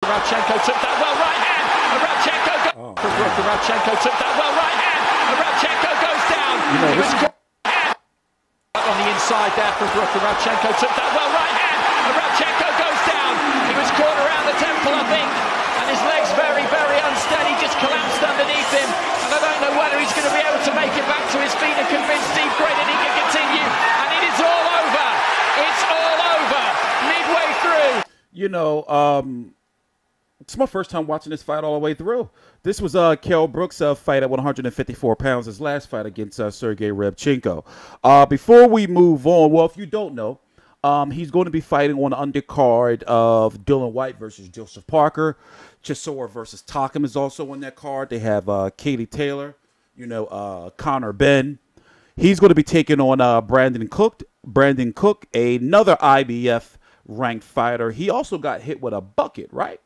Rabchenko took that well right hand. And Rabchenko goes. From Brook, and Rabchenko took that well right hand. And Rabchenko goes down. He was on the inside there from Brook, and Rabchenko took that well right hand. And Rabchenko goes down. He was caught around the temple, I think. And his legs very, very unsteady, just collapsed underneath him. And I don't know whether he's going to be able to make it back to his feet and convince Steve Gray that he can continue. And it is all over. It's all over. Midway through. You know, it's my first time watching this fight all the way through. This was Kell Brook's fight at 154 pounds, his last fight against Sergey Rabchenko. Before we move on, well, if you don't know, he's going to be fighting on the undercard of Dylan White versus Joseph Parker. Chisora versus Takam is also on that card. They have Katie Taylor, you know, Connor Ben. He's going to be taking on Brandon Cook, another IBF ranked fighter. He also got hit with a bucket, right?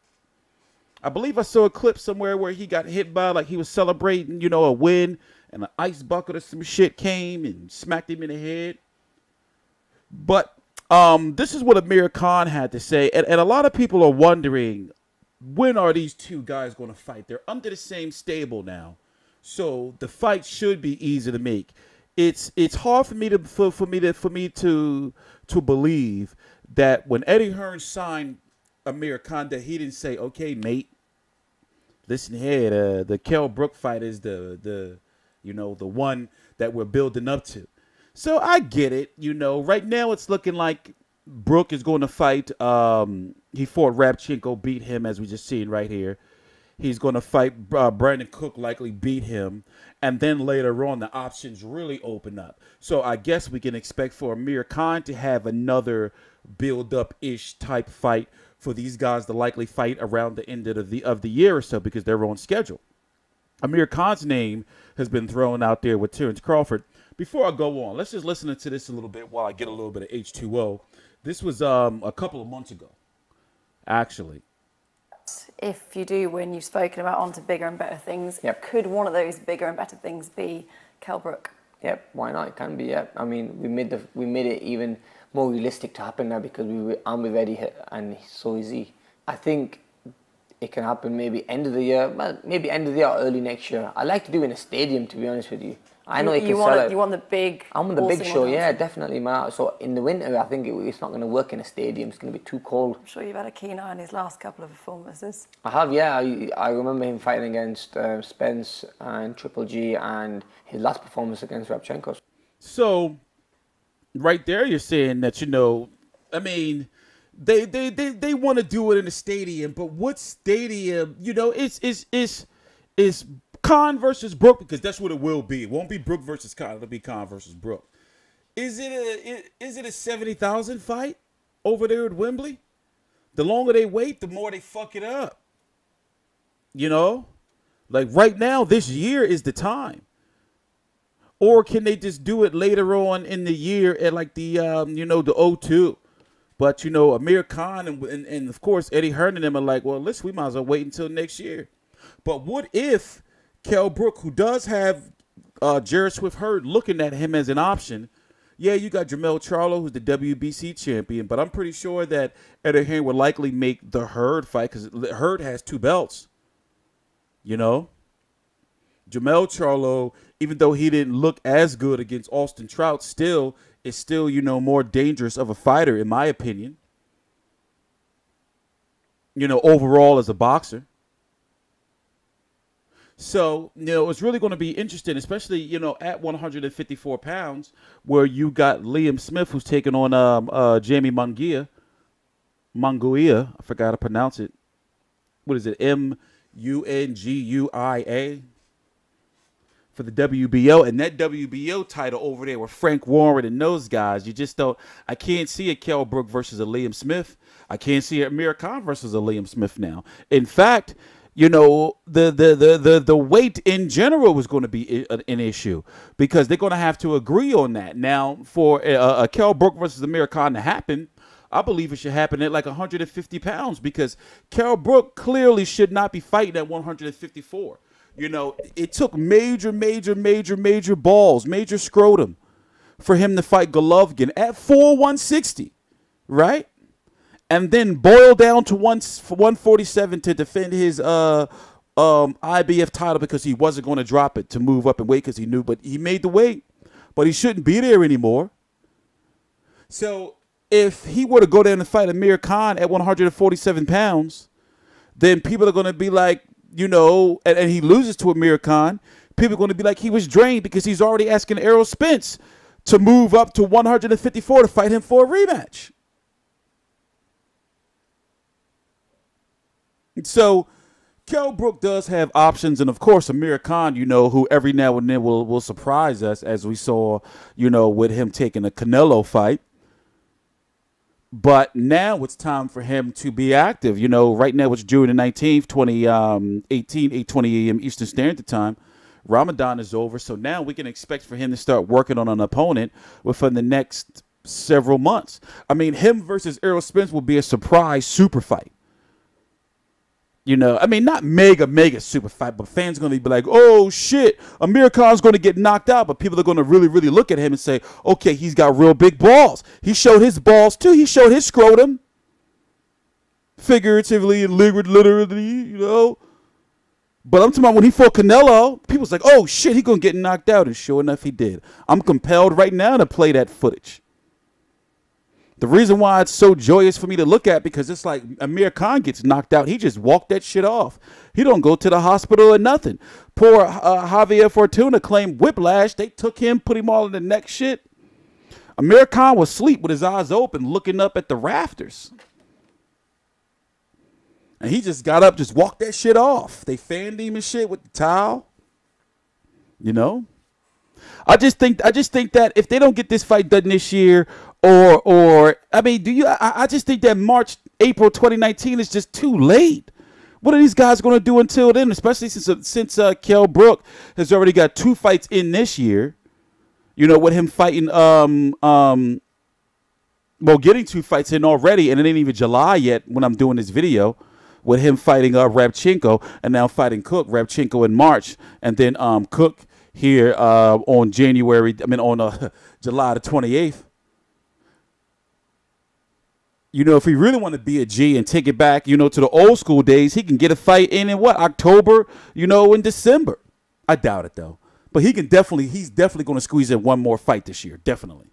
I believe I saw a clip somewhere where he got hit by, like he was celebrating, you know, a win, and an ice bucket or some shit came and smacked him in the head. But this is what Amir Khan had to say, and a lot of people are wondering, when are these two guys going to fight? They're under the same stable now, so the fight should be easy to make. It's hard for me to believe that when Eddie Hearn signed Amir Khan, that he didn't say, okay, mate, listen here, the Kell Brook fight is the one that we're building up to. So I get it. You know, right now it's looking like Brook is going to fight. He fought Rabchenko, beat him, as we just seen right here. He's going to fight Brandon Cook, likely beat him. And then later on, the options really open up. So I guess we can expect for Amir Khan to have another build-up-ish type fight for these guys to likely fight around the end of the year or so, because they're on schedule. Amir Khan's name has been thrown out there with Terrence Crawford. Before I go on, let's just listen to this a little bit while I get a little bit of H2O. This was a couple of months ago, actually. If you do win, you've spoken about on to bigger and better things. Yep. Could one of those bigger and better things be Kell Brook? Yep, why not? It can be. Yeah, I mean, we made it even more realistic to happen now, because I'm with Eddie and so is he. I think it can happen maybe end of the year. Well, maybe end of the year or early next year. I like to do it in a stadium, to be honest with you. I know you want the big. I want the big show, yeah, definitely, man. So in the winter, I think it's not going to work in a stadium. It's going to be too cold. I'm sure you've had a keen eye on his last couple of performances. I have, yeah. I remember him fighting against Spence and Triple G, and his last performance against Rabchenko. So, right there, you're saying that, you know, I mean, they want to do it in a stadium, but what stadium? You know, it's Khan versus Brook, because that's what it will be. It won't be Brook versus Khan. It'll be Khan versus Brook. Is it a 70,000 fight over there at Wembley? The longer they wait, the more they fuck it up. You know, like right now, this year is the time. Or can they just do it later on in the year at like the the O2? But you know, Amir Khan and of course Eddie Hearn and them are like, well, listen, we might as well wait until next year. But what if Kell Brook, who does have Jared Swift Hurd looking at him as an option? Yeah, you got Jermell Charlo, who's the WBC champion, but I'm pretty sure that Eddie Hearn would likely make the Hurd fight, because Hurd has 2 belts. You know, Jermell Charlo, even though he didn't look as good against Austin Trout, is still, you know, more dangerous of a fighter, in my opinion. You know, overall as a boxer. So, you know, it's really going to be interesting, especially, you know, at 154 pounds, where you got Liam Smith, who's taking on Jamie Munguia. I forgot how to pronounce it. What is it? Munguia for the WBO. And that WBO title over there with Frank Warren and those guys, you just don't. I can't see a Kell Brook versus a Liam Smith. I can't see a Amir Khan versus a Liam Smith now. In fact, you know, the weight in general was going to be an issue, because they're going to have to agree on that. Now, for a Kell Brook versus Amir Khan to happen, I believe it should happen at like 150 pounds, because Kell Brook clearly should not be fighting at 154. You know, it took major balls, major scrotum for him to fight Golovkin at 160, right? and then boil down to 147 to defend his IBF title because he wasn't going to drop it to move up and weight because he knew, but he made the weight, but he shouldn't be there anymore. So if he were to go down and fight Amir Khan at 147 pounds, then people are going to be like, you know, and he loses to Amir Khan, people are going to be like he was drained because he's already asking Errol Spence to move up to 154 to fight him for a rematch. So Kell Brook does have options, and of course Amir Khan, you know, who every now and then will surprise us, as we saw, you know, with him taking a Canelo fight. But now it's time for him to be active. You know, right now it's June the 19th, 2018, 8:20 a.m. Eastern Standard Time. Ramadan is over, so now we can expect for him to start working on an opponent within the next several months. I mean, him versus Errol Spence will be a surprise super fight. You know, I mean, not mega super fight, but fans are going to be like, oh, shit, Amir Khan's going to get knocked out. But people are going to really look at him and say, okay, he's got real big balls. He showed his balls, too. He showed his scrotum. Figuratively and literally, you know. But I'm talking about when he fought Canelo, people's like, oh, shit, he's going to get knocked out. And sure enough, he did. I'm compelled right now to play that footage. The reason why it's so joyous for me to look at, because it's like Amir Khan gets knocked out. He just walked that shit off. He don't go to the hospital or nothing. Poor Javier Fortuna claimed whiplash. They took him, put him all in the neck shit. Amir Khan was asleep with his eyes open, looking up at the rafters. And he just got up, just walked that shit off. They fanned him and shit with the towel. You know? I just think that if they don't get this fight done this year, or I mean, I just think that April 2019 is just too late. What are these guys going to do until then? Especially since Kell Brook has already got 2 fights in this year. You know, with him fighting, well, getting 2 fights in already, and it ain't even July yet when I'm doing this video. With him fighting Rabchenko and now fighting Cook. Rabchenko in March, and then Cook here on July the 28th. You know, if he really want to be a G and take it back, you know, to the old school days, he can get a fight in what, October, you know, in December. I doubt it, though. But he's definitely going to squeeze in one more fight this year. Definitely.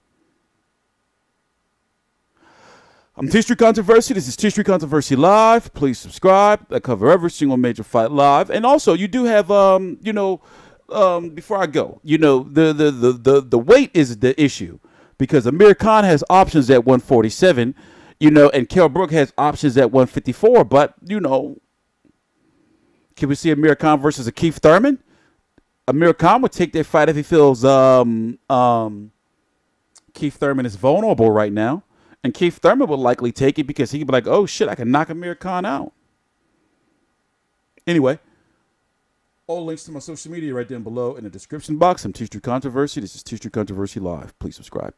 I'm TstreeT Controversy. This is TstreeT Controversy Live. Please subscribe. I cover every single major fight live. And also, you do have, you know, before I go, you know, the weight is the issue. Because Amir Khan has options at 147. You know, and Kell Brook has options at 154, but, you know, can we see Amir Khan versus a Keith Thurman? Amir Khan would take that fight if he feels Keith Thurman is vulnerable right now. And Keith Thurman would likely take it because he'd be like, oh, shit, I can knock Amir Khan out. Anyway, all links to my social media right down below in the description box. I'm TstreeT Controversy. This is TstreeT Controversy Live. Please subscribe.